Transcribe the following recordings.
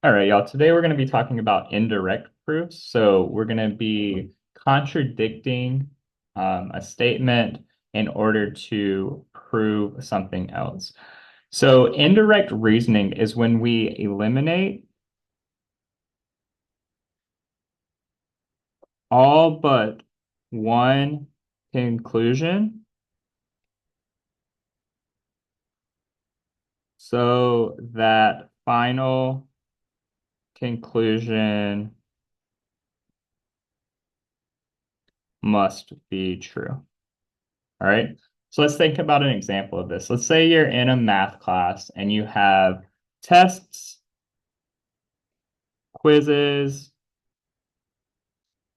All right, y'all. Today we're going to be talking about indirect proofs. So we're going to be contradicting a statement in order to prove something else. So indirect reasoning is when we eliminate all but one conclusion so that final conclusion must be true. All right. So let's think about an example of this. Let's say you're in a math class and you have tests, quizzes,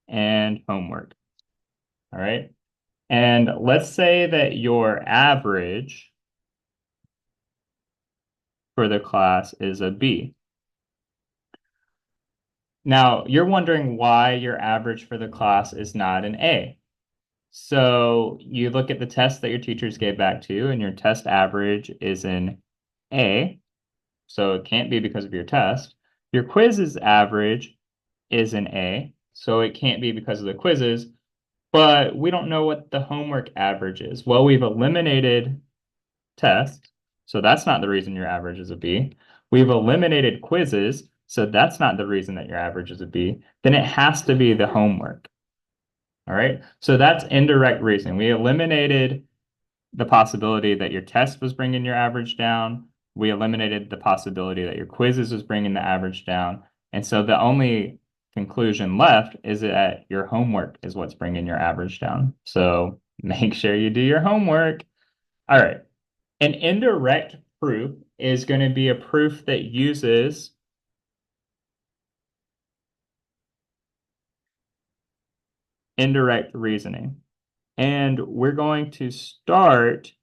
and homework. All right. And let's say that your average for the class is a B. Now, you're wondering why your average for the class is not an A. So you look at the test that your teachers gave back to you, and your test average is an A. So it can't be because of your test. Your quizzes average is an A, so it can't be because of the quizzes, but we don't know what the homework average is. Well, we've eliminated tests, so that's not the reason your average is a B. We've eliminated quizzes, so that's not the reason that your average is a B. Then it has to be the homework. All right, so that's indirect reasoning. We eliminated the possibility that your test was bringing your average down. We eliminated the possibility that your quizzes was bringing the average down. And so the only conclusion left is that your homework is what's bringing your average down. So make sure you do your homework. All right. An indirect proof is going to be a proof that uses indirect reasoning. And we're going to start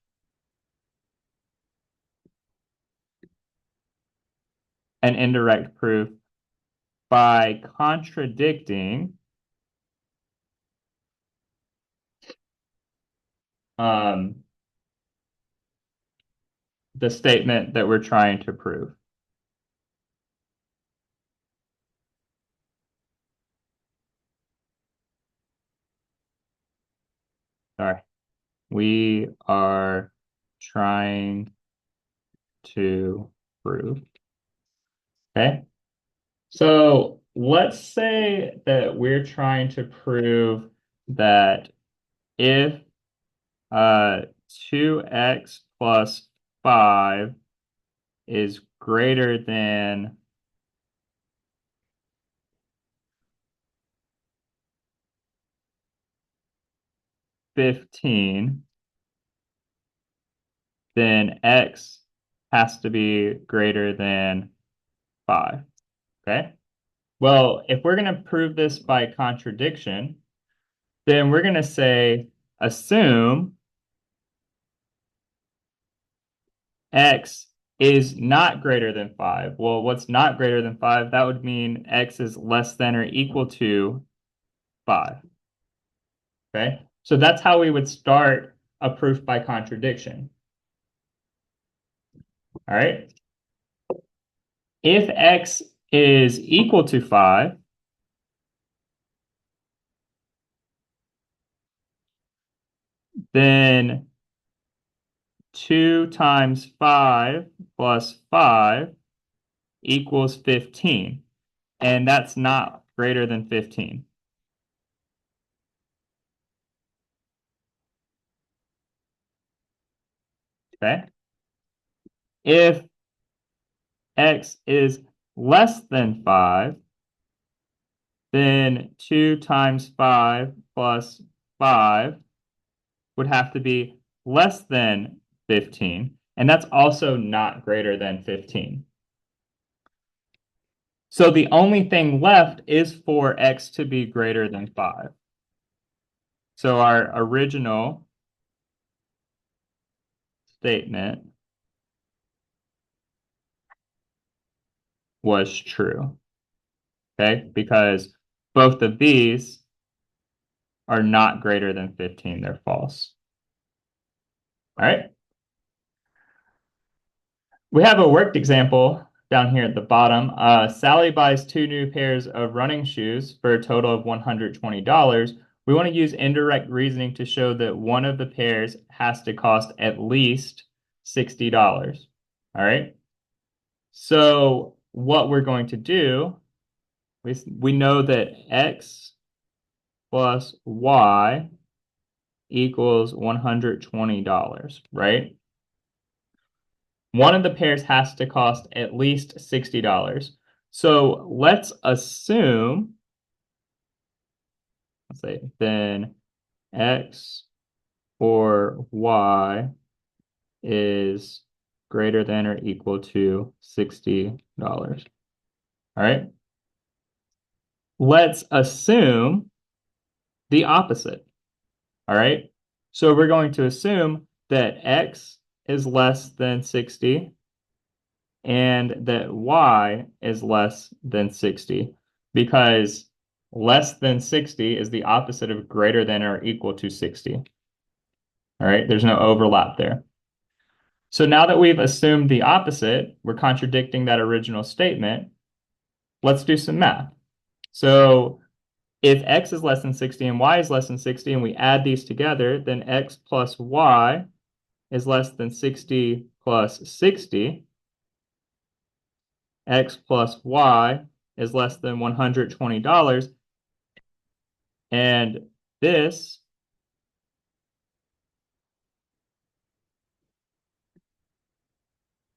an indirect proof by contradicting the statement that we're trying to prove. Sorry. We are trying to prove. Okay. So let's say that we're trying to prove that if 2x plus 5 is greater than 15, then x has to be greater than 5. Okay. Well, if we're going to prove this by contradiction, then we're going to say assume x is not greater than 5. Well, what's not greater than 5? That would mean x is less than or equal to 5. Okay? So that's how we would start a proof by contradiction. All right? If x is equal to 5, then 2 times 5 plus 5 equals 15. And that's not greater than 15. Okay? If x is less than 5, then 2 times 5 plus 5 would have to be less than 15. And that's also not greater than 15. So the only thing left is for x to be greater than 5. So our original statement was true. Okay, because both of these are not greater than 15. They're false. All right. We have a worked example down here at the bottom, Sally buys 2 new pairs of running shoes for a total of $120. We want to use indirect reasoning to show that one of the pairs has to cost at least $60. All right. So what we're going to do, we know that X plus Y equals $120, right? One of the pairs has to cost at least $60. So let's assume, let's say, then X or Y is greater than or equal to $60. All right. Let's assume the opposite. All right. So we're going to assume that X is less than 60 and that Y is less than 60 because less than 60 is the opposite of greater than or equal to 60. All right. There's no overlap there. So now that we've assumed the opposite, we're contradicting that original statement. Let's do some math. So if X is less than 60 and Y is less than 60, and we add these together, then X plus Y is less than 60 plus 60. X plus Y is less than $120. And this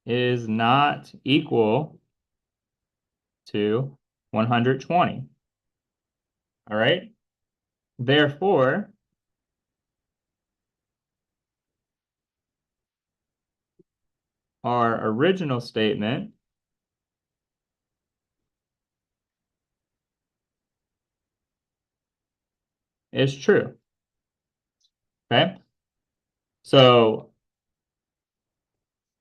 is not equal to 120. All right. Therefore, our original statement is true. Okay. So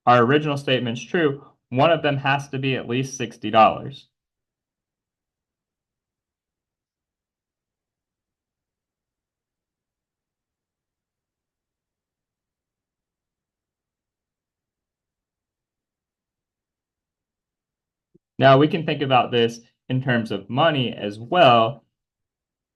our original statement's true. One of them has to be at least $60. Now we can think about this in terms of money as well.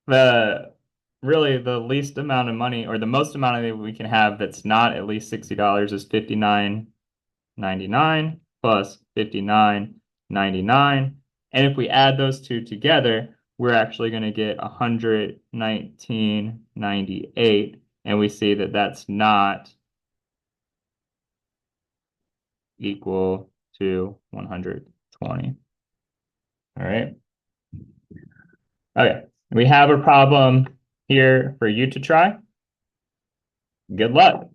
Really the least amount of money or the most amount of money we can have that's not at least $60 is $59.99 plus $59.99. And if we add those two together, we're actually going to get $119.98. And we see that that's not equal to 120. All right. Okay. We have a problem here for you to try. Good luck.